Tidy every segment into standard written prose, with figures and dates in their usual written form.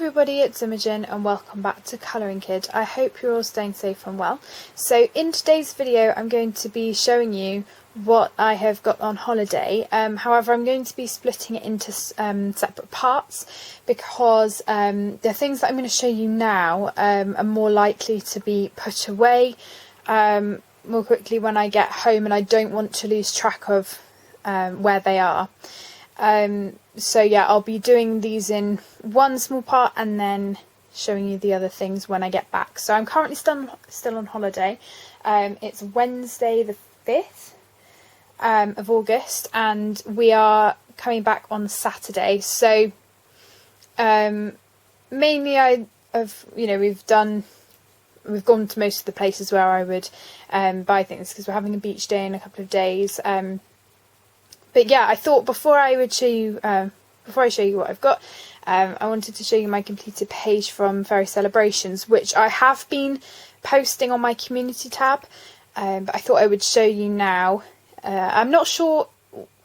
everybody, it's Imogen and welcome back to Colouring Kid. I hope you're all staying safe and well. So in today's video I'm going to be showing you what I have got on holiday. However, I'm going to be splitting it into separate parts because the things that I'm going to show you now are more likely to be put away more quickly when I get home, and I don't want to lose track of where they are. So yeah, I'll be doing these in one small part and then showing you the other things when I get back. So I'm currently still on holiday. It's Wednesday the 5th of August and we are coming back on Saturday. So mainly we've gone to most of the places where I would buy things because we're having a beach day in a couple of days. But yeah, I thought before I show you what I've got, I wanted to show you my completed page from Fairy Celebrations, which I have been posting on my community tab, but I thought I would show you now. I'm not sure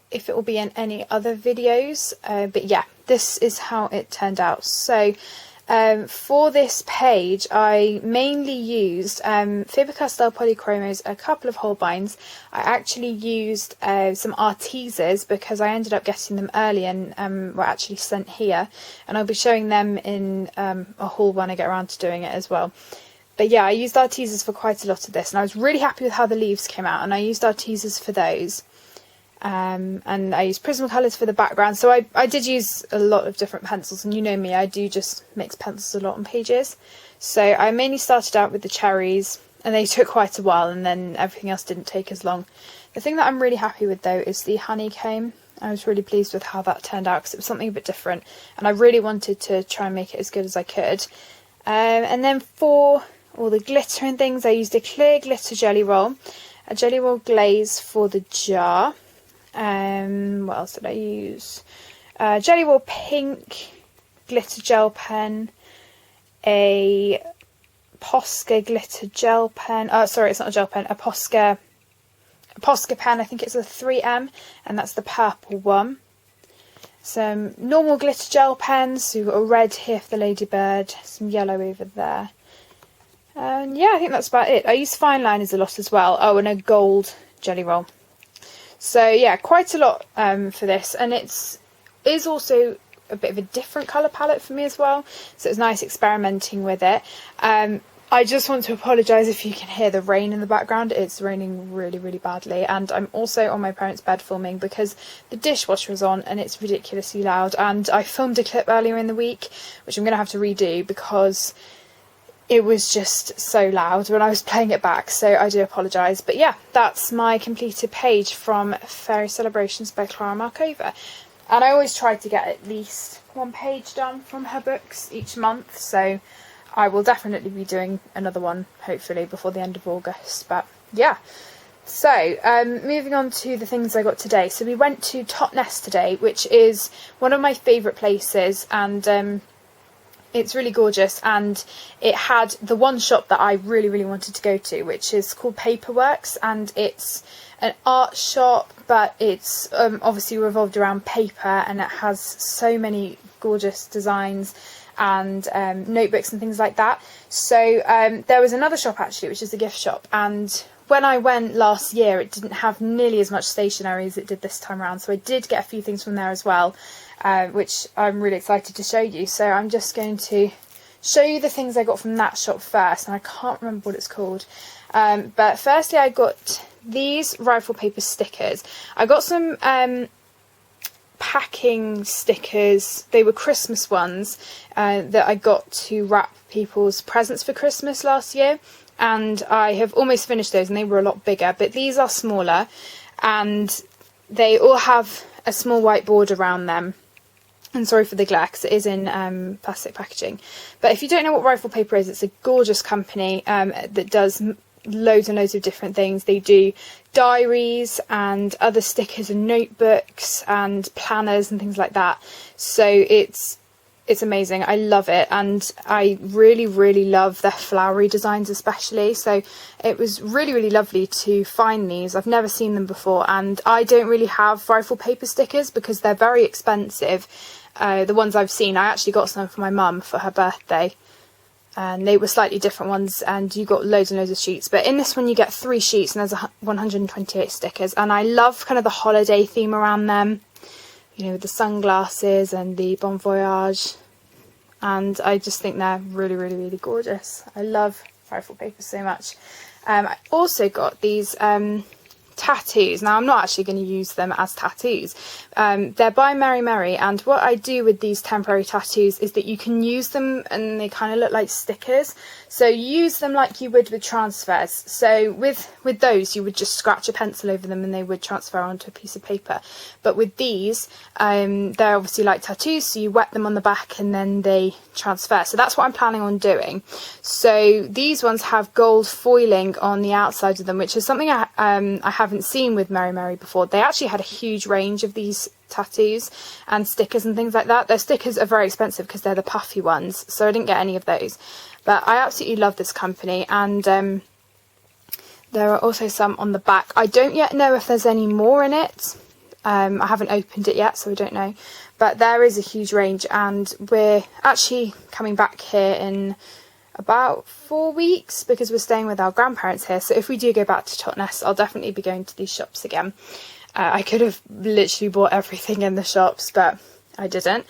if it will be in any other videos, but yeah, this is how it turned out. So for this page I mainly used Faber-Castell polychromos, a couple of Holbeins. I actually used some Artezas because I ended up getting them early and were actually sent here, and I'll be showing them in a haul when I get around to doing it as well. But yeah, I used Artezas for quite a lot of this and I was really happy with how the leaves came out, and I used Artezas for those. And I used Prismacolors for the background, so I did use a lot of different pencils, and you know me, I do just mix pencils a lot on pages. So I mainly started out with the cherries, and they took quite a while, and then everything else didn't take as long. The thing that I'm really happy with though is the honeycomb. I was really pleased with how that turned out because it was something a bit different, and I really wanted to try and make it as good as I could. And then for all the glitter and things, I used a clear glitter jelly roll, a jelly roll glaze for the jar. What else did I use? Jelly roll pink glitter gel pen, a Posca glitter gel pen. Sorry, it's not a gel pen. A Posca pen. I think it's a 3M, and that's the purple one. Some normal glitter gel pens. So we've got a red here for the ladybird, some yellow over there. And yeah, I think that's about it. I use fine liners a lot as well. Oh, and a gold jelly roll. So yeah, quite a lot for this, and is also a bit of a different colour palette for me as well, so it's nice experimenting with it. I just want to apologise if you can hear the rain in the background. It's raining really, really badly, and I'm also on my parents' bed filming because the dishwasher is on and it's ridiculously loud, and I filmed a clip earlier in the week which I'm going to have to redo because it was just so loud when I was playing it back, so I do apologise. But yeah, that's my completed page from Fairy Celebrations by Clara Markova. And I always try to get at least one page done from her books each month, so I will definitely be doing another one, hopefully, before the end of August. But yeah, so moving on to the things I got today. So we went to Totnes today, which is one of my favourite places, and it's really gorgeous, and it had the one shop that I really, really wanted to go to, which is called Paperworks, and it's an art shop, but it's obviously revolved around paper, and it has so many gorgeous designs and notebooks and things like that. So there was another shop actually, which is a gift shop, and when I went last year it didn't have nearly as much stationery as it did this time around, so I did get a few things from there as well. Which I'm really excited to show you. So I'm just going to show you the things I got from that shop first, and I can't remember what it's called. But firstly I got these rifle paper stickers. I got some packing stickers. They were Christmas ones that I got to wrap people's presents for Christmas last year, and I have almost finished those, and they were a lot bigger, but these are smaller and they all have a small white border around them. And sorry for the glare because it is in plastic packaging. But if you don't know what Rifle Paper is, it's a gorgeous company that does loads and loads of different things. They do diaries and other stickers and notebooks and planners and things like that. So it's amazing. I love it, and I really, really love their flowery designs especially. So it was really, really lovely to find these. I've never seen them before, and I don't really have rifle paper stickers because they're very expensive. the ones I've seen. I actually got some for my mum for her birthday, and they were slightly different ones, and you got loads and loads of sheets. But in this one you get 3 sheets, and there's 128 stickers, and I love kind of the holiday theme around them, you know, with the sunglasses and the Bon Voyage, and I just think they're really, really, really gorgeous. I love rifle paper so much. I also got these tattoos. Now I'm not actually going to use them as tattoos. They're by Mary Mary, and what I do with these temporary tattoos is that you can use them and they kind of look like stickers. So you use them like you would with transfers. So with those you would just scratch a pencil over them and they would transfer onto a piece of paper. But with these, they're obviously like tattoos, so you wet them on the back and then they transfer. So that's what I'm planning on doing. So these ones have gold foiling on the outside of them, which is something I haven't seen with Mary Mary before. They actually had a huge range of these tattoos and stickers and things like that. Their stickers are very expensive because they're the puffy ones, so I didn't get any of those. But I absolutely love this company, and there are also some on the back. I don't yet know if there's any more in it. I haven't opened it yet, so I don't know. But there is a huge range, and we're actually coming back here in about 4 weeks because we're staying with our grandparents here. So if we do go back to Totnes, I'll definitely be going to these shops again. I could have literally bought everything in the shops, but I didn't.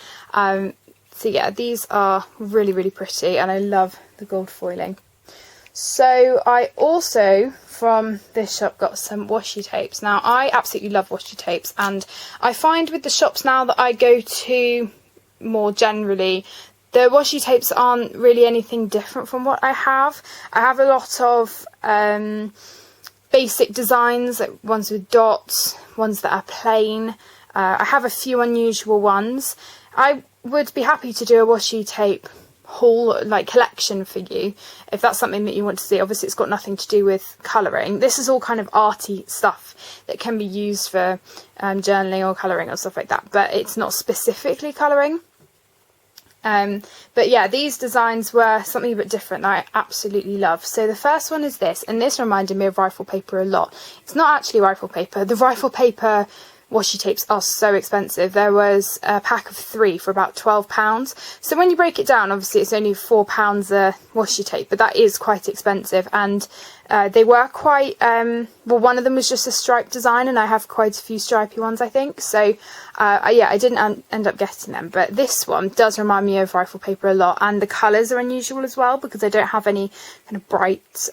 So yeah, these are really, really pretty, and I love the gold foiling. So I also, from this shop, got some washi tapes. Now I absolutely love washi tapes, and I find with the shops now that I go to more generally, the washi tapes aren't really anything different from what I have. I have a lot of basic designs, like ones with dots, ones that are plain. I have a few unusual ones. I would be happy to do a washi tape haul, like collection for you, if that's something that you want to see. Obviously it's got nothing to do with colouring. This is all kind of arty stuff that can be used for journaling or colouring or stuff like that, but it's not specifically colouring. But yeah, these designs were something a bit different that I absolutely love. So the first one is this, and this reminded me of rifle paper a lot. It's not actually rifle paper. The rifle paper washi tapes are so expensive. There was a pack of 3 for about £12. So when you break it down, obviously it's only £4 a washi tape, but that is quite expensive. And they were quite, well, one of them was just a striped design, and I have quite a few stripy ones, I think. So yeah, I didn't end up getting them, but this one does remind me of rifle paper a lot, and the colours are unusual as well because I don't have any kind of bright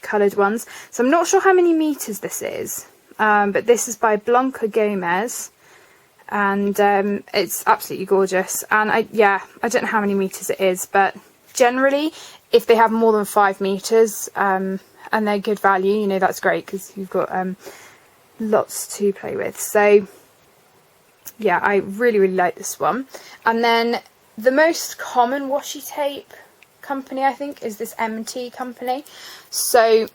coloured ones. So I'm not sure how many metres this is. But this is by Blanca Gomez, and it's absolutely gorgeous. And I don't know how many metres it is, but generally if they have more than 5 metres and they're good value, you know, that's great because you've got lots to play with. So yeah, I really, really like this one. And then the most common washi tape company, I think, is this MT company. So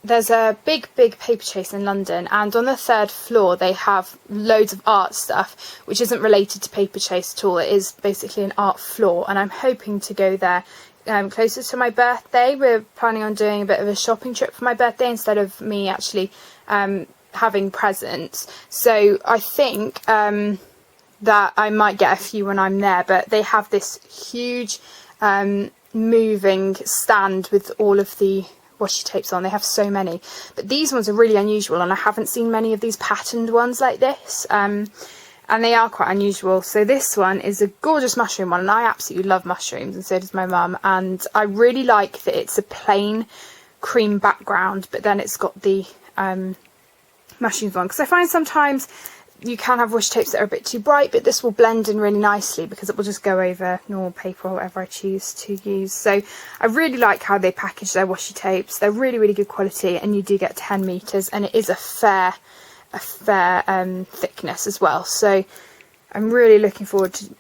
there's a big paper chase in London, and on the 3rd floor they have loads of art stuff which isn't related to paper chase at all. It is basically an art floor, and I'm hoping to go there closer to my birthday. We're planning on doing a bit of a shopping trip for my birthday instead of me actually having presents. So I think that I might get a few when I'm there, but they have this huge moving stand with all of the washi tapes on. They have so many, but these ones are really unusual, and I haven't seen many of these patterned ones like this, and they are quite unusual. So this one is a gorgeous mushroom one, and I absolutely love mushrooms, and so does my mum, and I really like that it's a plain cream background, but then it's got the mushrooms on, because I find sometimes you can have washi tapes that are a bit too bright, but this will blend in really nicely because it will just go over normal paper or whatever I choose to use. So I really like how they package their washi tapes. They're really, really good quality, and you do get 10 metres, and it is a fair thickness as well. So I'm really looking forward to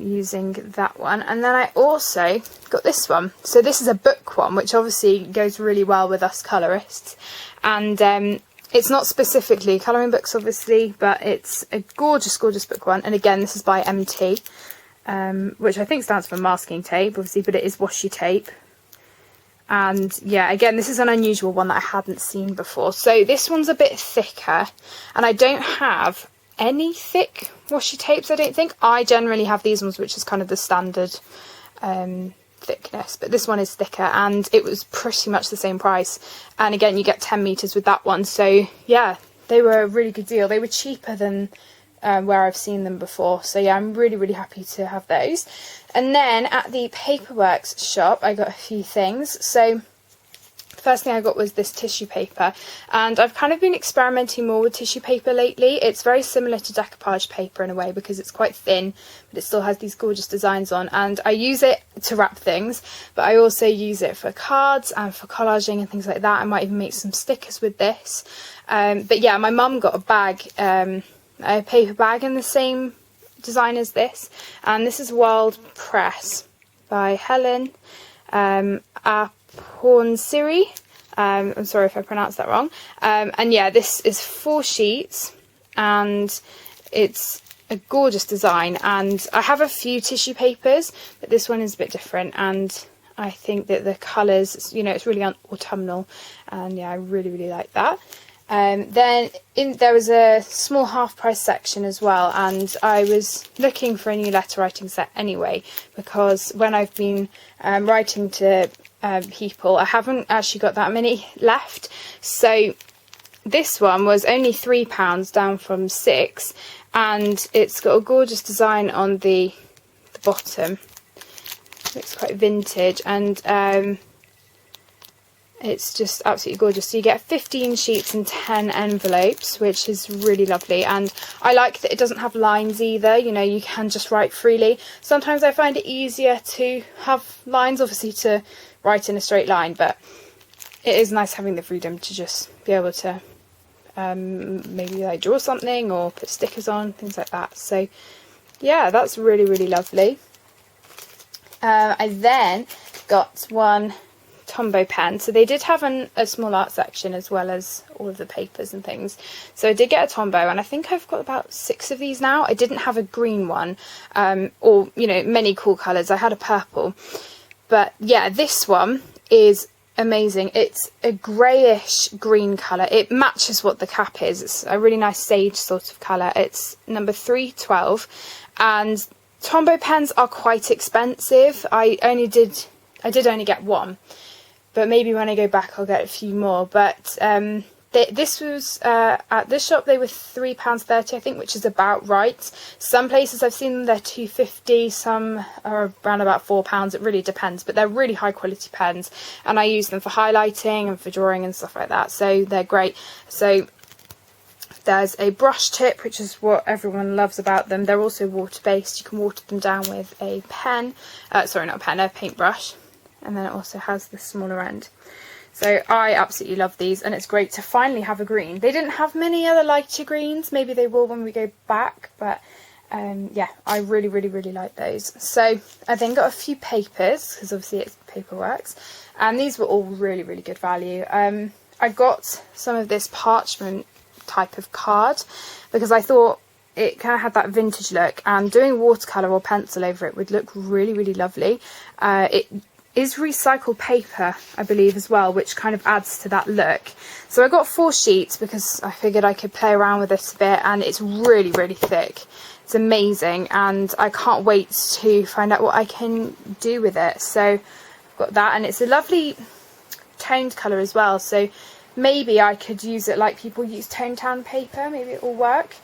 using that one. And then I also got this one. So this is a book one, which obviously goes really well with us colourists, and it's not specifically colouring books, obviously, but it's a gorgeous, gorgeous book one. And again, this is by MT, which I think stands for masking tape, obviously, but it is washi tape. And yeah, again, this is an unusual one that I hadn't seen before. So this one's a bit thicker, and I don't have any thick washi tapes, I don't think. I generally have these ones, which is kind of the standard thickness, but this one is thicker, and it was pretty much the same price. And again, you get 10 meters with that one, so yeah, they were a really good deal. They were cheaper than where I've seen them before, so yeah, I'm really happy to have those. And then at the Paperworks shop, I got a few things. So first thing I got was this tissue paper, and I've kind of been experimenting more with tissue paper lately. It's very similar to decoupage paper in a way, because it's quite thin, but it still has these gorgeous designs on, and I use it to wrap things, but I also use it for cards and for collaging and things like that. I might even make some stickers with this. But yeah, my mum got a bag, a paper bag in the same design as this, and this is World Press by Helen Siri. I'm sorry if I pronounced that wrong. And yeah, this is 4 sheets, and it's a gorgeous design. And I have a few tissue papers, but this one is a bit different, and I think that the colours, you know, it's really autumnal, and yeah, I really like that. Then there was a small half price section as well, and I was looking for a new letter writing set anyway, because when I've been writing to people, I haven't actually got that many left. So this one was only £3 down from £6, and it's got a gorgeous design on the bottom. Looks quite vintage, and it's just absolutely gorgeous. So you get 15 sheets and 10 envelopes, which is really lovely. And I like that it doesn't have lines either. You know, you can just write freely. Sometimes I find it easier to have lines, obviously, to write in a straight line, but it is nice having the freedom to just be able to maybe like draw something or put stickers on, things like that. So yeah, that's really lovely. I then got one Tombow pen. So they did have a small art section as well as all of the papers and things. So I did get a Tombow, and I think I've got about 6 of these now. I didn't have a green one, or, you know, many cool colours. I had a purple. But yeah, this one is amazing. It's a greyish green colour. It matches what the cap is. It's a really nice sage sort of colour. It's number 312, and Tombow pens are quite expensive. I did only get one, but maybe when I go back I'll get a few more. But this was at this shop they were £3.30, I think, which is about right. Some places I've seen them, they're £2.50, some are around about £4. It really depends, but they're really high quality pens, and I use them for highlighting and for drawing and stuff like that, so they're great. So there's a brush tip, which is what everyone loves about them. They're also water based. You can water them down with a pen, sorry, not a pen, a paintbrush. And then it also has the smaller end. So I absolutely love these, and it's great to finally have a green. They didn't have many other lighter greens. Maybe they will when we go back, but yeah, I really like those. So I then got a few papers, because obviously it's Paperworks, and these were all really good value. I got some of this parchment type of card because I thought it kind of had that vintage look, and doing watercolour or pencil over it would look really lovely. It is recycled paper, I believe, as well, which kind of adds to that look. So I got 4 sheets because I figured I could play around with this a bit, and it's really thick. It's amazing, and I can't wait to find out what I can do with it. So I've got that, and it's a lovely toned colour as well, so maybe I could use it like people use toned down paper. Maybe it will work.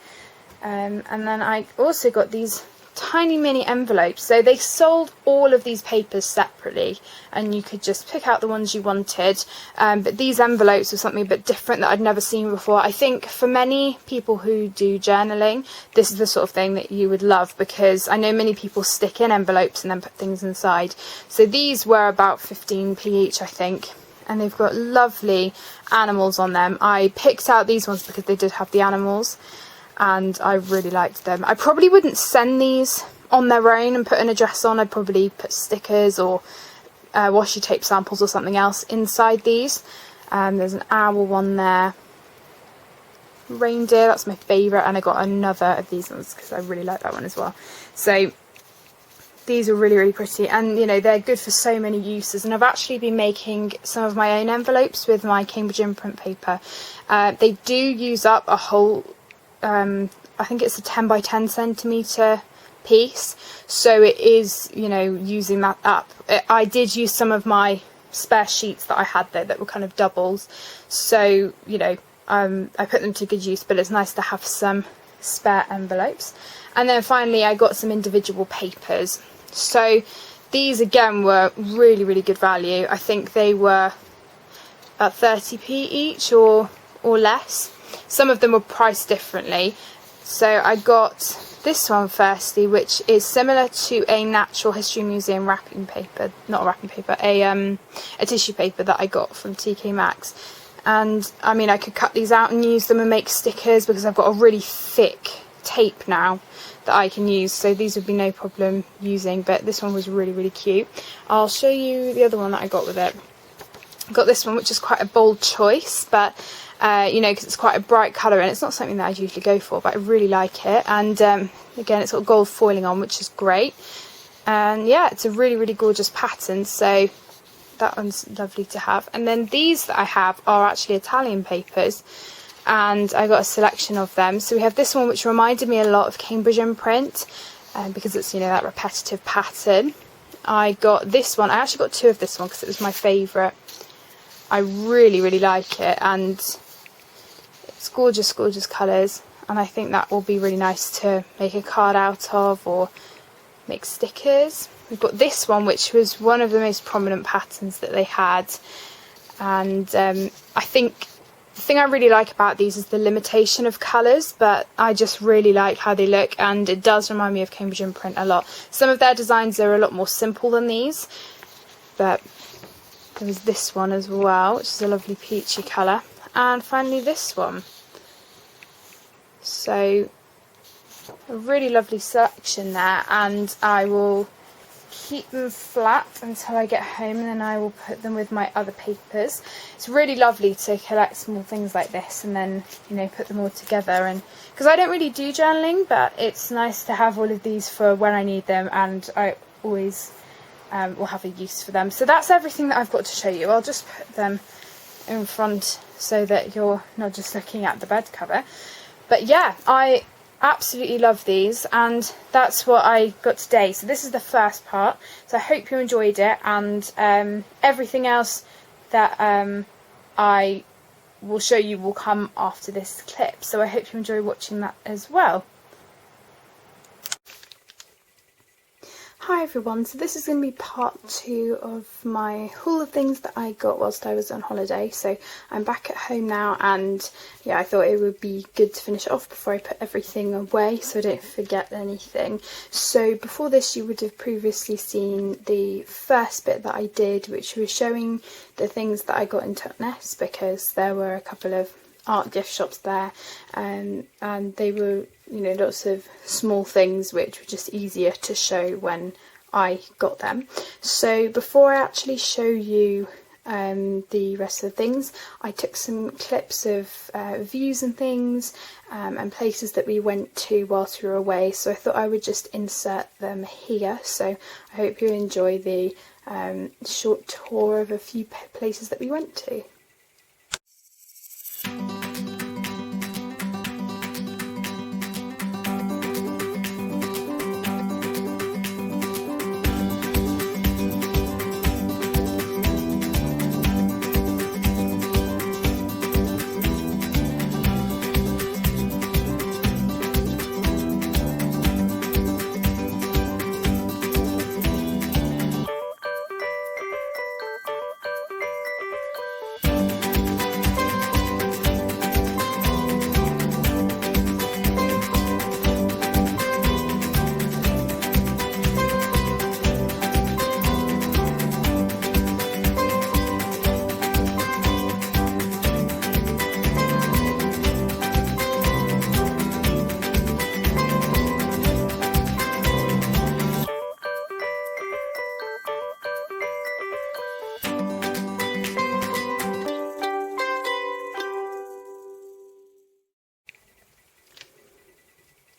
And then I also got these tiny mini envelopes. So they sold all of these papers separately, and you could just pick out the ones you wanted. But these envelopes were something a bit different that I'd never seen before. I think for many people who do journaling, this is the sort of thing that you would love, because I know many people stick in envelopes and then put things inside. So these were about 15p each, I think. And they've got lovely animals on them. I picked out these ones because they did have the animals, and I really liked them. I probably wouldn't send these on their own and put an address on. I'd probably put stickers or washi tape samples or something else inside these. There's an owl one there. Reindeer, that's my favourite, and I got another of these ones because I really like that one as well. So these are really pretty, and you know, they're good for so many uses. And I've actually been making some of my own envelopes with my Cambridge Imprint paper. They do use up a whole I think it's a 10 by 10 centimetre piece, so it is, you know, using that up. I did use some of my spare sheets that I had though that were kind of doubles, so you know, I put them to good use, but it's nice to have some spare envelopes. And then finally I got some individual papers. So these again were really good value. I think they were about 30p each or less. Some of them were priced differently. So I got this one firstly, which is similar to a Natural History Museum wrapping paper, not a wrapping paper, a tissue paper that I got from TK Maxx. And I mean, I could cut these out and use them and make stickers because I've got a really thick tape now that I can use, so these would be no problem using, but this one was really cute. I'll show you the other one that I got with it. I got this one, which is quite a bold choice, but you know, because it's quite a bright colour and it's not something that I usually go for, but I really like it. And again, it's got gold foiling on, which is great. And yeah, it's a really gorgeous pattern, so that one's lovely to have. And then these that I have are actually Italian papers, and I got a selection of them. So we have this one, which reminded me a lot of Cambridge Imprint, because it's, you know, that repetitive pattern. I got this one. I actually got two of this one because it was my favourite. I really like it, and it's gorgeous colours, and I think that will be really nice to make a card out of or make stickers. We've got this one, which was one of the most prominent patterns that they had, and I think the thing I really like about these is the limitation of colours, but I just really like how they look, and it does remind me of Cambridge Imprint a lot. Some of their designs are a lot more simple than these, but there was this one as well, which is a lovely peachy colour. And finally this one. So a really lovely selection there, and I will keep them flat until I get home, and then I will put them with my other papers. It's really lovely to collect small things like this and then, you know, put them all together, and because I don't really do journaling, but it's nice to have all of these for when I need them, and I always will have a use for them. So that's everything that I've got to show you. I'll just put them in front so that you're not just looking at the bed cover. But yeah, I absolutely love these, and that's what I got today. So this is the first part, so I hope you enjoyed it, and everything else that I will show you will come after this clip, so I hope you enjoy watching that as well. Hi everyone, so this is going to be part 2 of my haul of things that I got whilst I was on holiday. So I'm back at home now, and yeah, I thought it would be good to finish it off before I put everything away so I don't forget anything. So before this, you would have previously seen the first bit that I did, which was showing the things that I got in Totnes, because there were a couple of art gift shops there, and they were, you know, lots of small things which were just easier to show when I got them. So before I actually show you the rest of the things, I took some clips of views and things and places that we went to whilst we were away, so I thought I would just insert them here. So I hope you enjoy the short tour of a few places that we went to.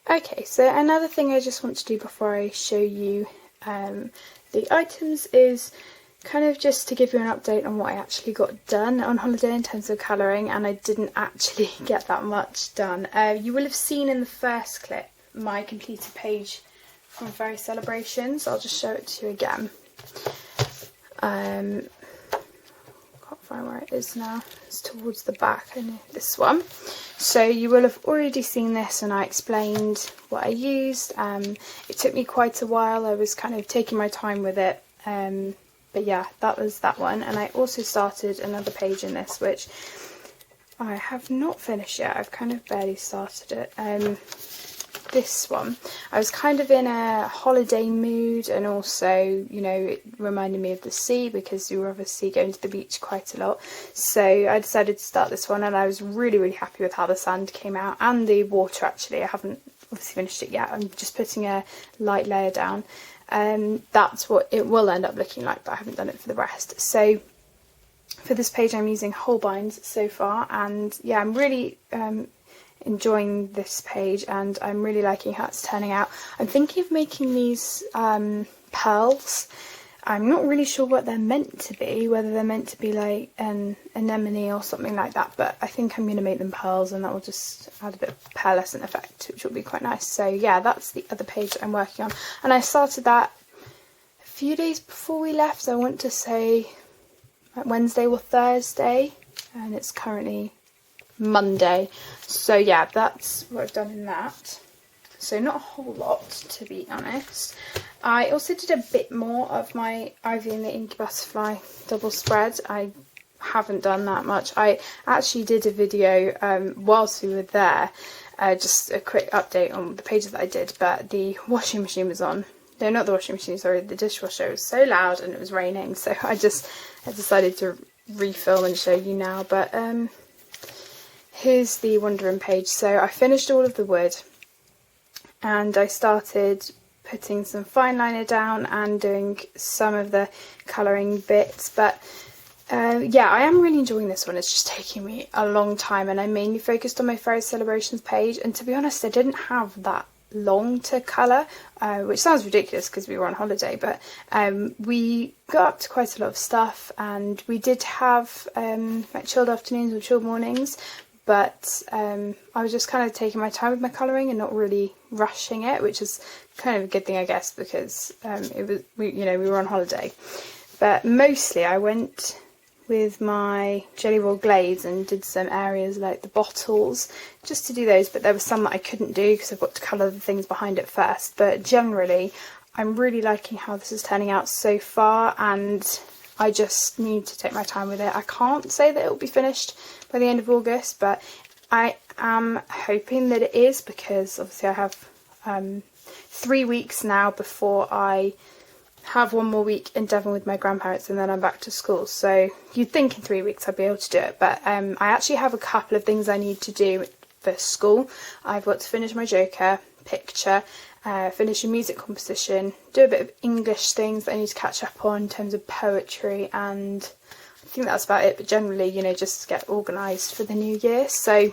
Okay, so another thing I just want to do before I show you the items is kind of just to give you an update on what I actually got done on holiday in terms of colouring, and I didn't actually get that much done. You will have seen in the first clip my completed page from Fairy Celebrations. I'll just show it to you again. Can't find where it is now. It's towards the back. I know this one. So you will have already seen this, and I explained what I used. It took me quite a while. I was kind of taking my time with it. But yeah, that was that one. And I also started another page in this, which I have not finished yet. I've kind of barely started it. This one, I was kind of in a holiday mood, and also, you know, it reminded me of the sea because you were obviously going to the beach quite a lot. So I decided to start this one, and I was really happy with how the sand came out and the water. Actually, I haven't obviously finished it yet. I'm just putting a light layer down. That's what it will end up looking like, but I haven't done it for the rest. So for this page I'm using Holbein's so far, and yeah, I'm really enjoying this page, and I'm really liking how it's turning out. I'm thinking of making these pearls. I'm not really sure what they're meant to be, whether they're meant to be like an anemone or something like that, but I think I'm going to make them pearls, and that will just add a bit of pearlescent effect, which will be quite nice. So yeah, that's the other page that I'm working on, and I started that a few days before we left. I want to say like Wednesday or Thursday, and it's currently Monday. So yeah, that's what I've done in that. So not a whole lot, to be honest. I also did a bit more of my Ivy and the Inky Butterfly double spread. I haven't done that much. I actually did a video whilst we were there, just a quick update on the pages that I did, but the washing machine was on. No, not the washing machine, sorry, the dishwasher. It was so loud and it was raining, so I decided to refilm and show you now. But here's the Wondering page. So I finished all of the wood, and I started putting some fine liner down and doing some of the colouring bits. But yeah, I am really enjoying this one. It's just taking me a long time, and I mainly focused on my Fairy Celebrations page, and to be honest, I didn't have that long to colour, which sounds ridiculous because we were on holiday, but we got up to quite a lot of stuff, and we did have like chilled afternoons or chilled mornings, but I was just kind of taking my time with my colouring and not really rushing it, which is kind of a good thing, I guess, because we were on holiday. But mostly I went with my Jelly Roll Glaze and did some areas like the bottles, just to do those, but there were some that I couldn't do because I've got to colour the things behind it first. But generally I'm really liking how this is turning out so far, and I just need to take my time with it. I can't say that it will be finished by the end of August, but I am hoping that it is, because obviously I have 3 weeks now before I have one more week in Devon with my grandparents, and then I'm back to school. So you'd think in 3 weeks I'd be able to do it, but I actually have a couple of things I need to do for school. I've got to finish my Joker picture, finish a music composition, do a bit of English things that I need to catch up on in terms of poetry, and I think that's about it. But generally, you know, just get organised for the new year. So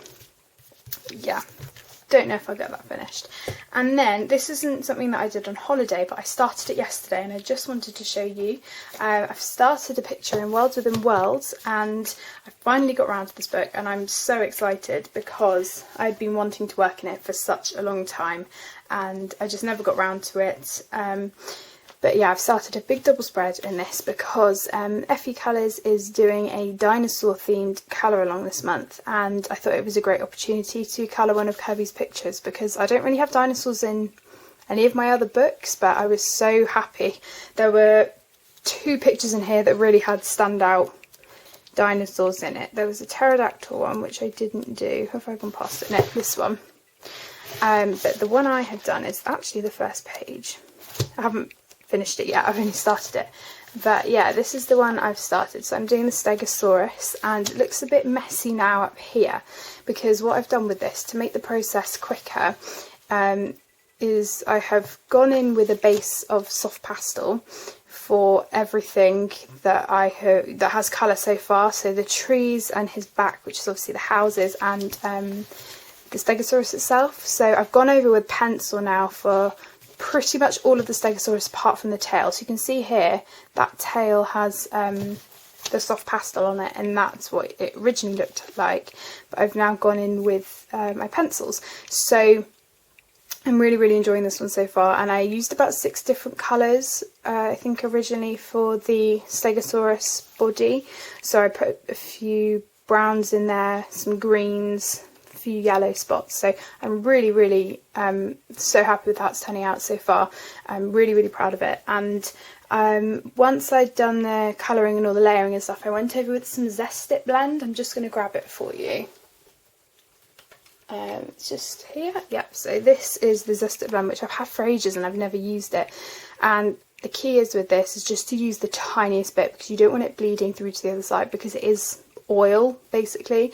yeah, don't know if I'll get that finished. And then this isn't something that I did on holiday, but I started it yesterday, and I just wanted to show you. I've started a picture in Worlds Within Worlds, and I finally got around to this book, and I'm so excited because I'd been wanting to work in it for such a long time, and I just never got round to it. But yeah, I've started a big double spread in this because FE Colours is doing a dinosaur themed colour along this month, and I thought it was a great opportunity to colour one of Kirby's pictures, because I don't really have dinosaurs in any of my other books, but I was so happy. There were 2 pictures in here that really had standout dinosaurs in it. There was a pterodactyl one, which I didn't do. Have I gone past it? No, this one. But the one I have done is actually the first page. I haven't finished it yet, I've only started it, but yeah, this is the one I've started. So I'm doing the Stegosaurus, and it looks a bit messy now up here, because what I've done with this to make the process quicker is I have gone in with a base of soft pastel for everything that that has colour so far. So the trees and his back, which is obviously the houses, and the Stegosaurus itself. So I've gone over with pencil now for pretty much all of the Stegosaurus apart from the tail. So you can see here that tail has the soft pastel on it, and that's what it originally looked like, but I've now gone in with my pencils. So I'm really enjoying this one so far, and I used about 6 different colours I think originally for the Stegosaurus body. So I put a few browns in there, some greens, a few yellow spots. So I'm really so happy with how it's turning out so far. I'm really proud of it. And once I'd done the colouring and all the layering and stuff, I went over with some Zest-It blend. I'm just going to grab it for you. It's just here. Yep, so this is the Zest-It blend, which I've had for ages and I've never used it. And the key is with this is just to use the tiniest bit, because you don't want it bleeding through to the other side, because it is oil basically.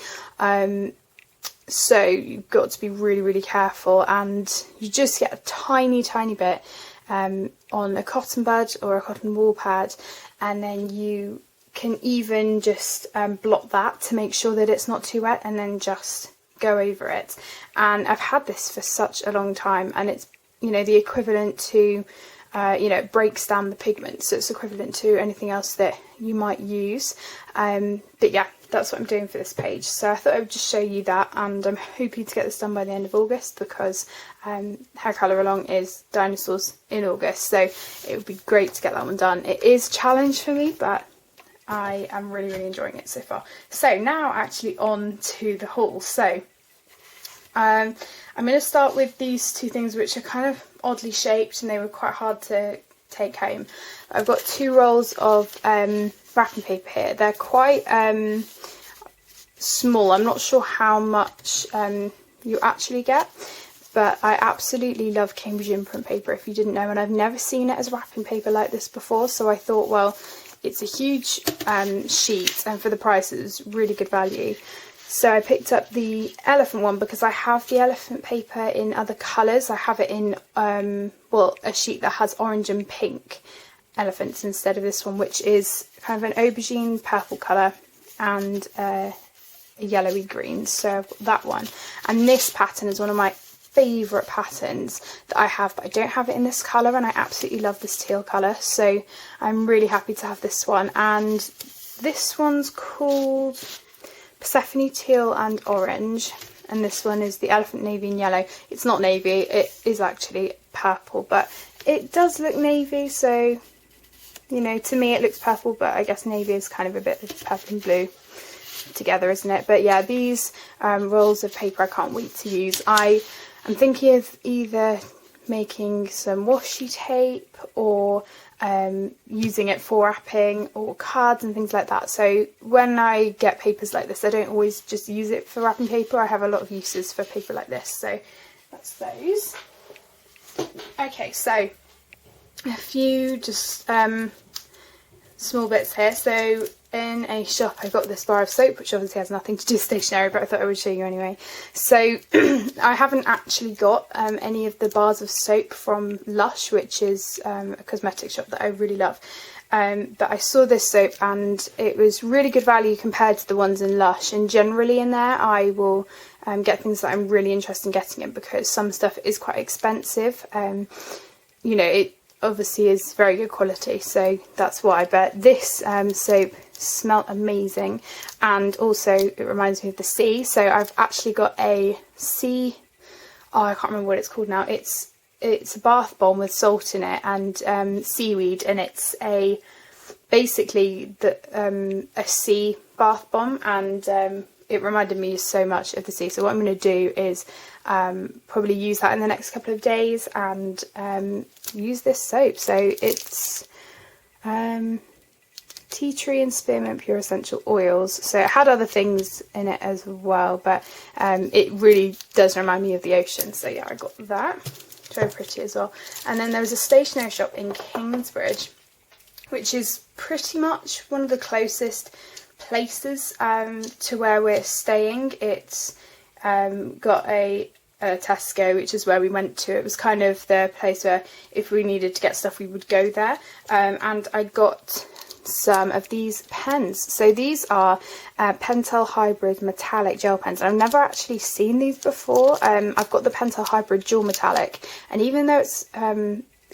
So you've got to be really careful, and you just get a tiny bit on a cotton bud or a cotton wool pad, and then you can even just blot that to make sure that it's not too wet, and then just go over it. And I've had this for such a long time, and it's, you know, the equivalent to you know, it breaks down the pigment, so it's equivalent to anything else that you might use. But yeah, that's what I'm doing for this page. So I thought I would just show you that, and I'm hoping to get this done by the end of August, because Hair Colour Along is dinosaurs in August, so it would be great to get that one done. It is a challenge for me, but I am really enjoying it so far. So now actually on to the haul. So I'm going to start with these 2 things, which are kind of oddly shaped and they were quite hard to take home. I've got 2 rolls of wrapping paper here. They're quite small. I'm not sure how much you actually get, but I absolutely love Cambridge Imprint paper, if you didn't know, and I've never seen it as wrapping paper like this before, so I thought, well, it's a huge sheet, and for the price it was really good value. So I picked up the elephant one because I have the elephant paper in other colours. I have it in, well, a sheet that has orange and pink elephants instead of this one, which is kind of an aubergine purple colour and a yellowy green. So I've got that one. And this pattern is one of my favourite patterns that I have, but I don't have it in this colour, and I absolutely love this teal colour, so I'm really happy to have this one. And this one's called Persephone Teal and Orange, and this one is the Elephant Navy and Yellow. It's not navy, it is actually purple, but it does look navy, so, you know, to me it looks purple, but I guess navy is kind of a bit of purple and blue together, isn't it? But yeah, these rolls of paper I can't wait to use. I'm thinking of either making some washi tape or using it for wrapping or cards and things like that. So when I get papers like this, I don't always just use it for wrapping paper. I have a lot of uses for paper like this. So that's those. Okay, so a few just small bits here. So in a shop I got this bar of soap, which obviously has nothing to do with stationery, but I thought I would show you anyway. So I haven't actually got any of the bars of soap from Lush, which is a cosmetic shop that I really love. But I saw this soap and it was really good value compared to the ones in Lush, and generally in there I will get things that I'm really interested in getting in, because some stuff is quite expensive. You know, it obviously is very good quality, so that's why. But this soap smelled amazing, and also it reminds me of the sea. So I've actually got a sea, oh, I can't remember what it's called now. It's a bath bomb with salt in it and seaweed, and it's basically a sea bath bomb, and it reminded me so much of the sea. So what I'm going to do is probably use that in the next couple of days and use this soap. So it's tea tree and spearmint pure essential oils. So it had other things in it as well, but it really does remind me of the ocean. So yeah, I got that. It's very pretty as well. And then there was a stationery shop in Kingsbridge, which is pretty much one of the closest places to where we're staying. It's got a Tesco, which is where we went to. It was kind of the place where if we needed to get stuff we would go there, and I got some of these pens. So these are Pentel Hybrid Metallic Gel Pens. I've never actually seen these before. I've got the Pentel Hybrid Dual Metallic, and even though it's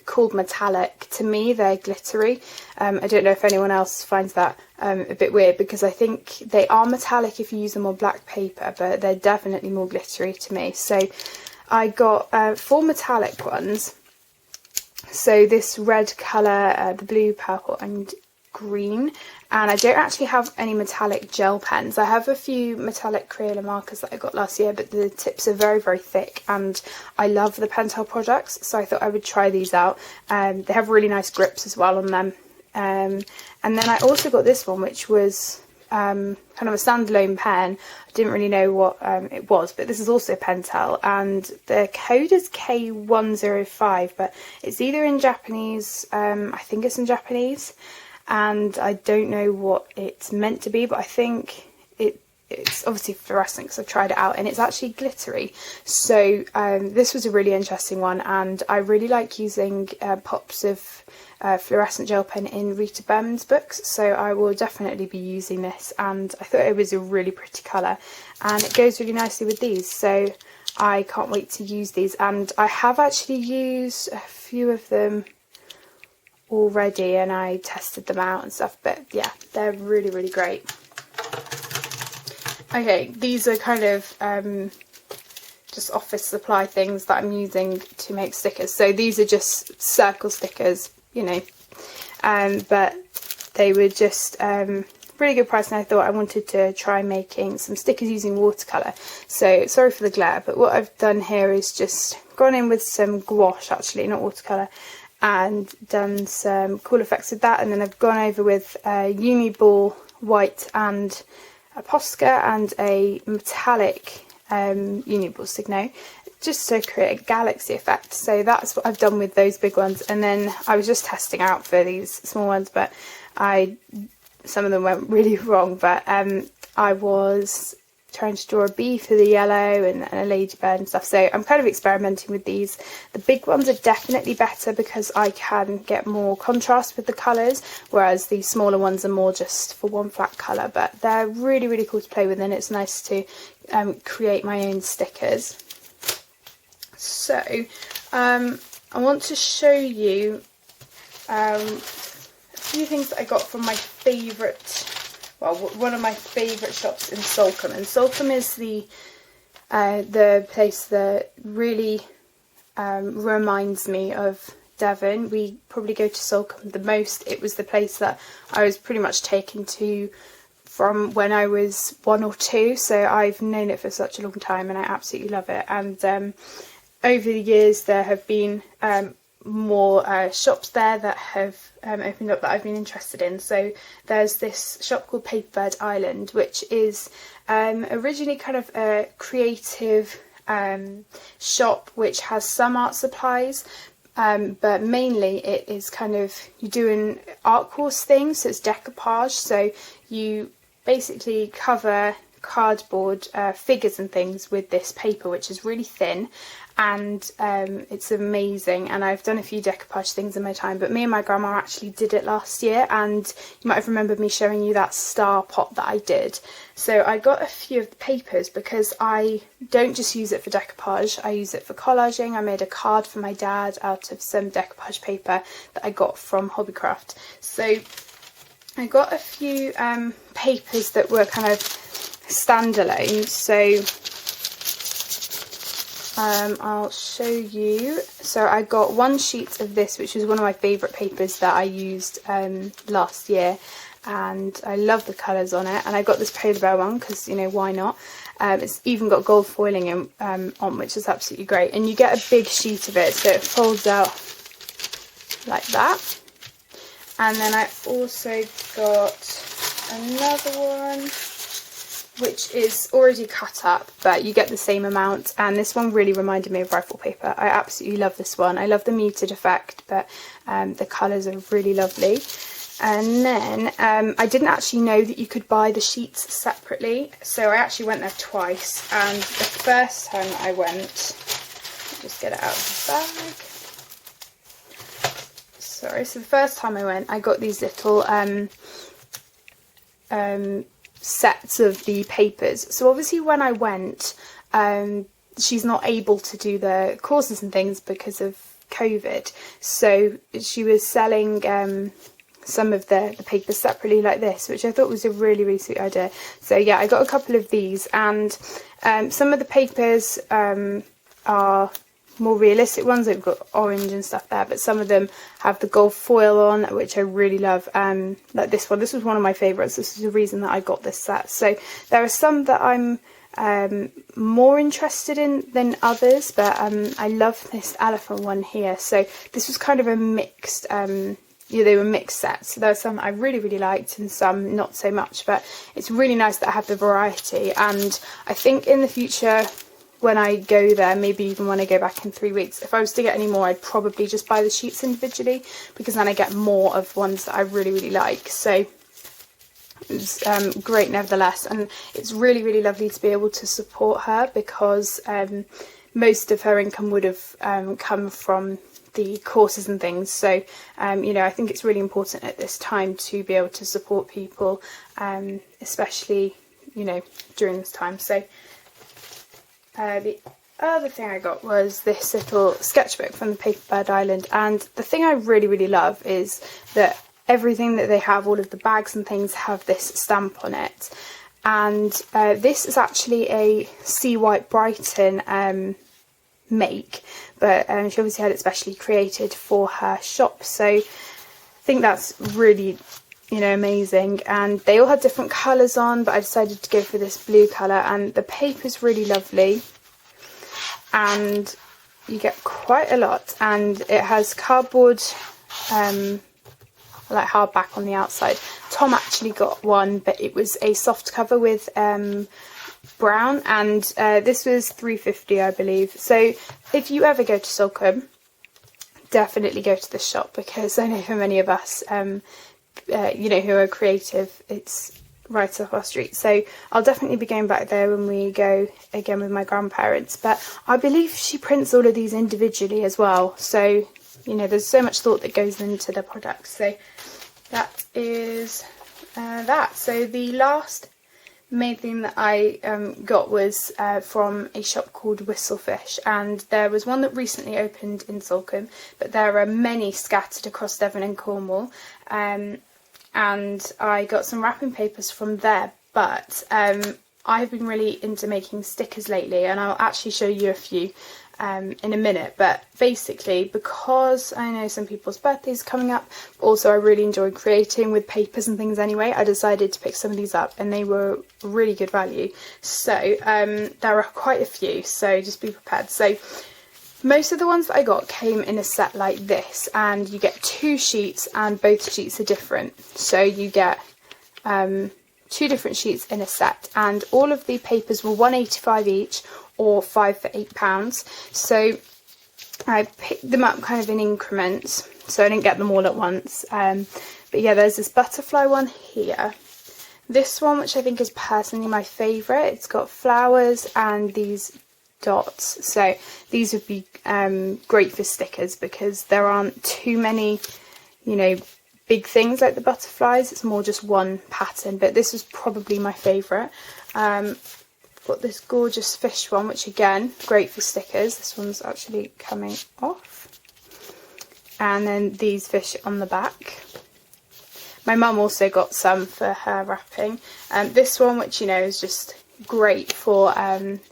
called metallic, to me they're glittery. I don't know if anyone else finds that a bit weird, because I think they are metallic if you use them on black paper, but they're definitely more glittery to me. So I got 4 metallic ones. So this red colour, the blue, purple and green, and I don't actually have any metallic gel pens. I have a few metallic Crayola markers that I got last year, but the tips are very, very thick, and I love the Pentel products, so I thought I would try these out. They have really nice grips as well on them. And then I also got this one, which was kind of a standalone pen. I didn't really know what it was, but this is also Pentel, and the code is K105, but it's either in Japanese, I think it's in Japanese, and I don't know what it's meant to be, but I think it's obviously fluorescent because I've tried it out, and it's actually glittery. So this was a really interesting one, and I really like using pops of fluorescent gel pen in Rita Berman's books, so I will definitely be using this, and I thought it was a really pretty colour, and it goes really nicely with these, so I can't wait to use these. And I have actually used a few of them already, and I tested them out and stuff, but yeah, they're really, really great. Okay, these are kind of just office supply things that I'm using to make stickers. So these are just circle stickers, you know, but they were just really good price, and I thought I wanted to try making some stickers using watercolour. So sorry for the glare, but what I've done here is just gone in with some gouache, actually, not watercolour, and done some cool effects with that, and then I've gone over with uni ball white and a Posca and a metallic uni ball Signo, just to create a galaxy effect. So that's what I've done with those big ones, and then I was just testing out for these small ones, but some of them went really wrong, but I was trying to draw a bee for the yellow and a ladybird and stuff, so I'm kind of experimenting with these. The big ones are definitely better because I can get more contrast with the colours, whereas the smaller ones are more just for one flat colour, but they're really, really cool to play with, and it's nice to create my own stickers. So I want to show you a few things that I got from my favourite, well, one of my favourite shops in Salcombe, and Salcombe is the place that really reminds me of Devon. We probably go to Salcombe the most. It was the place that I was pretty much taken to from when I was 1 or 2, so I've known it for such a long time, and I absolutely love it. And over the years there have been more shops there that have opened up that I've been interested in. So there's this shop called Paperbird Island, which is originally kind of a creative shop which has some art supplies, but mainly it is kind of, you do an art course thing, so it's decoupage, so you basically cover cardboard figures and things with this paper, which is really thin, and it's amazing. And I've done a few decoupage things in my time, but me and my grandma actually did it last year, and you might have remembered me showing you that star pot that I did. So I got a few of the papers because I don't just use it for decoupage, I use it for collaging. I made a card for my dad out of some decoupage paper that I got from Hobbycraft. So I got a few papers that were kind of standalone, so I'll show you. So I got one sheet of this, which was one of my favourite papers that I used last year, and I love the colours on it. And I got this polar bear one because, you know, why not? It's even got gold foiling in, on, which is absolutely great. And you get a big sheet of it, so it folds out like that. And then I also got another one which is already cut up, but you get the same amount, and this one really reminded me of rifle paper. I absolutely love this one. I love the muted effect, but the colours are really lovely. And then I didn't actually know that you could buy the sheets separately, so I actually went there twice, and the first time I went, I'll just get it out of the bag. sorry, so the first time I went, I got these little sets of the papers. So obviously when I went, she's not able to do the courses and things because of COVID, so she was selling some of the papers separately like this, which I thought was a really sweet idea. So yeah, I got a couple of these, and some of the papers are more realistic ones. They've got orange and stuff there, but some of them have the gold foil on, which I really love. Like this one, this was one of my favourites. This is the reason that I got this set. So there are some that I'm more interested in than others, but I love this elephant one here. So this was kind of a mixed, yeah, they were mixed sets. So there were some I really liked and some not so much, but it's really nice that I have the variety. And I think in the future, when I go there, maybe even when I go back in 3 weeks, if I was to get any more, I'd probably just buy the sheets individually, because then I get more of ones that I really like. So it's great nevertheless, and it's really lovely to be able to support her, because most of her income would have come from the courses and things. So you know, I think it's really important at this time to be able to support people, especially, you know, during this time. So the other thing I got was this little sketchbook from the Paperbird Island, and the thing I really love is that everything that they have, all of the bags and things, have this stamp on it. And this is actually a Sea White Brighton make, but she obviously had it specially created for her shop. So I think that's really, you know, amazing. And they all had different colours on, but I decided to go for this blue colour, and the paper's really lovely, and you get quite a lot, and it has cardboard like hardback on the outside. Tom actually got one, but it was a soft cover with brown, and this was £3.50 I believe. So if you ever go to Salcombe, definitely go to this shop, because I know for many of us you know, who are creative, it's right up our street. So I'll definitely be going back there when we go again with my grandparents. But I believe she prints all of these individually as well, so you know, there's so much thought that goes into the product. So that is that. So the last main thing that I got was from a shop called Whistlefish, and there was one that recently opened in Salcombe, but there are many scattered across Devon and Cornwall, and I got some wrapping papers from there. But I've been really into making stickers lately, and I'll actually show you a few in a minute. But basically, because I know some people's birthdays are coming up, also I really enjoy creating with papers and things anyway, I decided to pick some of these up, and they were really good value. So there are quite a few, so just be prepared. So most of the ones that I got came in a set like this, and you get 2 sheets, and both sheets are different. So you get 2 different sheets in a set, and all of the papers were £1.85 each, or 5 for £8. So I picked them up kind of in increments, so I didn't get them all at once. But yeah, there's this butterfly one here. This one, which I think is personally my favourite, it's got flowers and these dots. So these would be great for stickers, because there aren't too many, you know, big things like the butterflies. It's more just one pattern, but this was probably my favourite. Got this gorgeous fish one, which again, great for stickers. This one's actually coming off. And then these fish on the back. My mum also got some for her wrapping. This one, which, you know, is just great for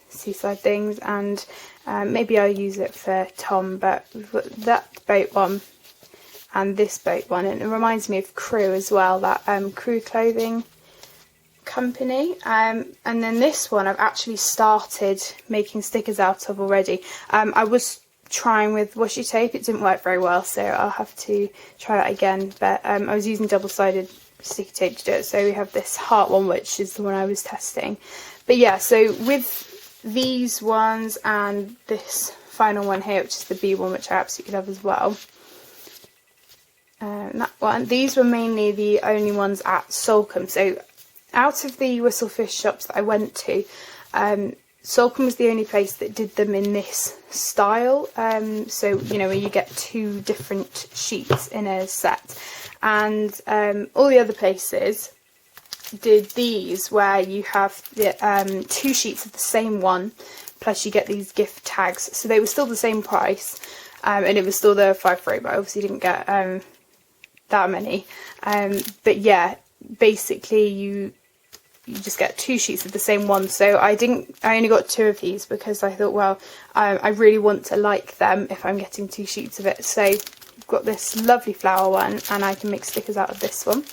seaside things, and maybe I'll use it for Tom. But we've got that boat one and this boat one, and it reminds me of Crew as well, that Crew clothing company. And then this one I've actually started making stickers out of already. I was trying with washi tape, it didn't work very well, so I'll have to try that again. But I was using double-sided sticky tape to do it. So we have this heart one, which is the one I was testing. But yeah, so with these ones and this final one here, which is the bee one, which I absolutely love as well, that one, these were mainly the only ones at Salcombe. So out of the Whistlefish shops that I went to, Salcombe was the only place that did them in this style, so you know, where you get 2 different sheets in a set, and all the other places did these where you have the 2 sheets of the same one, plus you get these gift tags. So they were still the same price, and it was still the 5 for 8, but I obviously didn't get that many. But yeah, basically you just get 2 sheets of the same one. So I only got 2 of these because I thought, well, I really want to like them if I'm getting 2 sheets of it. So I've got this lovely flower one, and I can make stickers out of this one.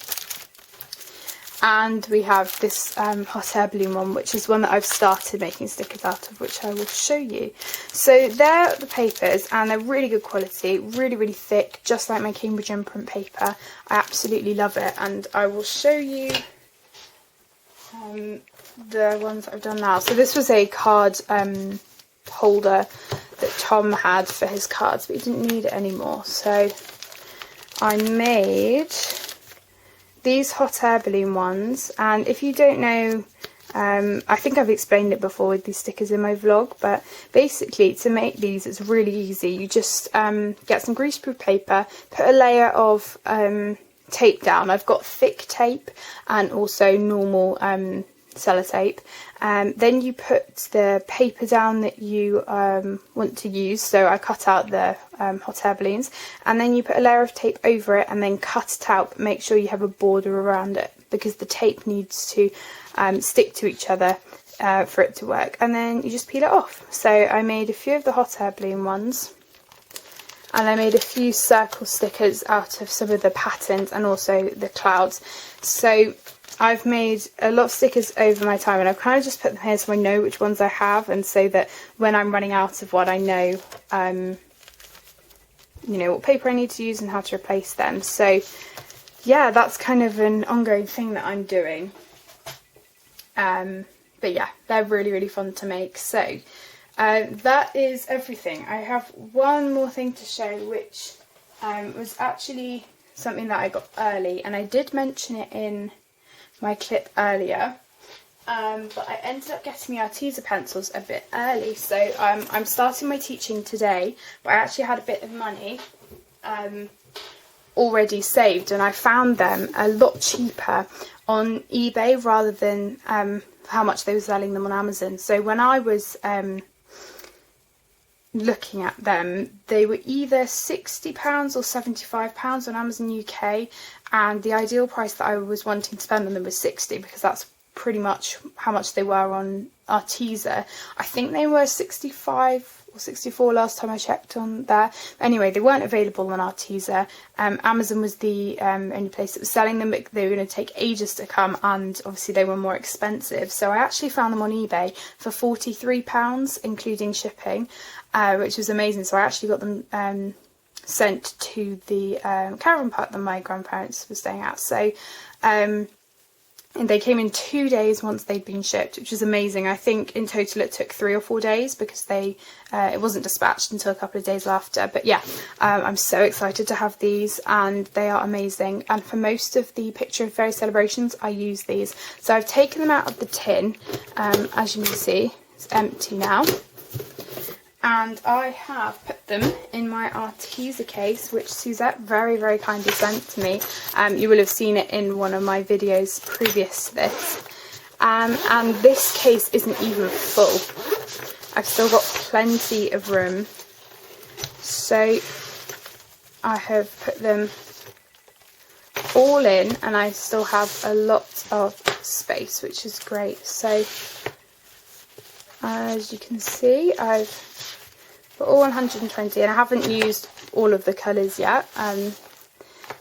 And we have this hot air balloon one, which is one that I've started making stickers out of, which I will show you. So they're the papers, and they're really good quality, really, really thick, just like my Cambridge Imprint paper. I absolutely love it, and I will show you the ones that I've done now. So this was a card holder that Tom had for his cards, but he didn't need it anymore. So I made these hot air balloon ones, and if you don't know, I think I've explained it before with these stickers in my vlog, but basically to make these it's really easy. You just get some greaseproof paper, put a layer of tape down. I've got thick tape and also normal sellotape. Then you put the paper down that you want to use. So I cut out the hot air balloons, and then you put a layer of tape over it and then cut it out, but make sure you have a border around it because the tape needs to stick to each other for it to work, and then you just peel it off. So I made a few of the hot air balloon ones, and I made a few circle stickers out of some of the patterns and also the clouds. So I've made a lot of stickers over my time, and I've kind of just put them here so I know which ones I have, and so that when I'm running out of one, I know, you know, what paper I need to use and how to replace them. So yeah, that's kind of an ongoing thing that I'm doing. But yeah, they're really, really fun to make. So that is everything. I have one more thing to show, which was actually something that I got early, and I did mention it in my clip earlier, but I ended up getting the Arteza pencils a bit early. So I'm starting my teaching today, but I actually had a bit of money already saved, and I found them a lot cheaper on eBay rather than how much they were selling them on Amazon. So when I was looking at them, they were either £60 or £75 on Amazon UK, and the ideal price that I was wanting to spend on them was £60, because that's pretty much how much they were on Arteza. I think they were 65 or 64 last time I checked on there. Anyway, they weren't available on Arteza. Amazon was the only place that was selling them, but they were going to take ages to come, and obviously they were more expensive. So I actually found them on eBay for £43, including shipping, which was amazing. So I actually got them sent to the caravan park that my grandparents were staying at. So and they came in 2 days once they'd been shipped, which was amazing. I think in total it took 3 or 4 days because they it wasn't dispatched until a couple of days after. But yeah, I'm so excited to have these, and they are amazing. And for most of the Picture of Fairy celebrations, I use these. So I've taken them out of the tin. As you can see, it's empty now. And I have put them in my Arteza case, which Suzette very, very kindly sent to me. You will have seen it in one of my videos previous to this. And this case isn't even full. I've still got plenty of room. So I have put them all in, and I still have a lot of space, which is great. So as you can see, I've got all 120, and I haven't used all of the colours yet. But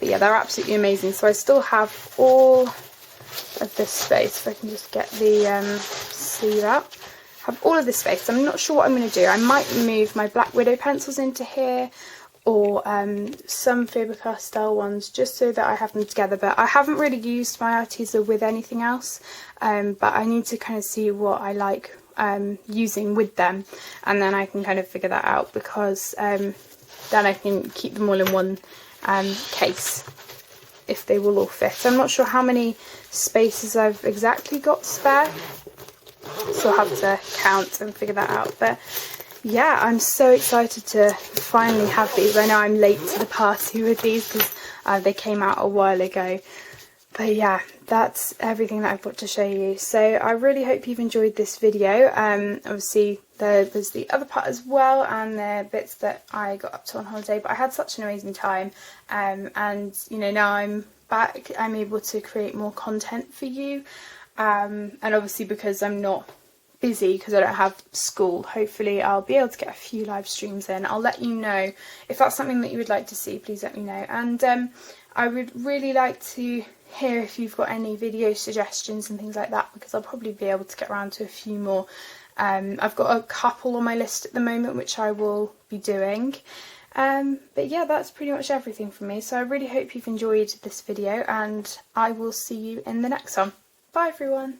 yeah, they're absolutely amazing. So I still have all of this space. If I can just get the sleeve out. Have all of this space. I'm not sure what I'm going to do. I might move my Black Widow pencils into here, or some Faber-Castell ones, just so that I have them together. But I haven't really used my Arteza with anything else. But I need to kind of see what I like using with them, and then I can kind of figure that out, because then I can keep them all in one case if they will all fit. I'm not sure how many spaces I've exactly got spare, so I'll have to count and figure that out. But yeah, I'm so excited to finally have these. I know I'm late to the party with these because they came out a while ago. But yeah, that's everything that I've got to show you. So I really hope you've enjoyed this video. Obviously there's the other part as well, and the bits that I got up to on holiday, but I had such an amazing time, and you know, now I'm back, I'm able to create more content for you, and obviously because I'm not busy, because I don't have school, hopefully I'll be able to get a few live streams in. I'll let you know if that's something that you would like to see. Please let me know. And I would really like to hear if you've got any video suggestions and things like that, because I'll probably be able to get around to a few more. I've got a couple on my list at the moment which I will be doing. But yeah, that's pretty much everything from me. So I really hope you've enjoyed this video, and I will see you in the next one. Bye everyone.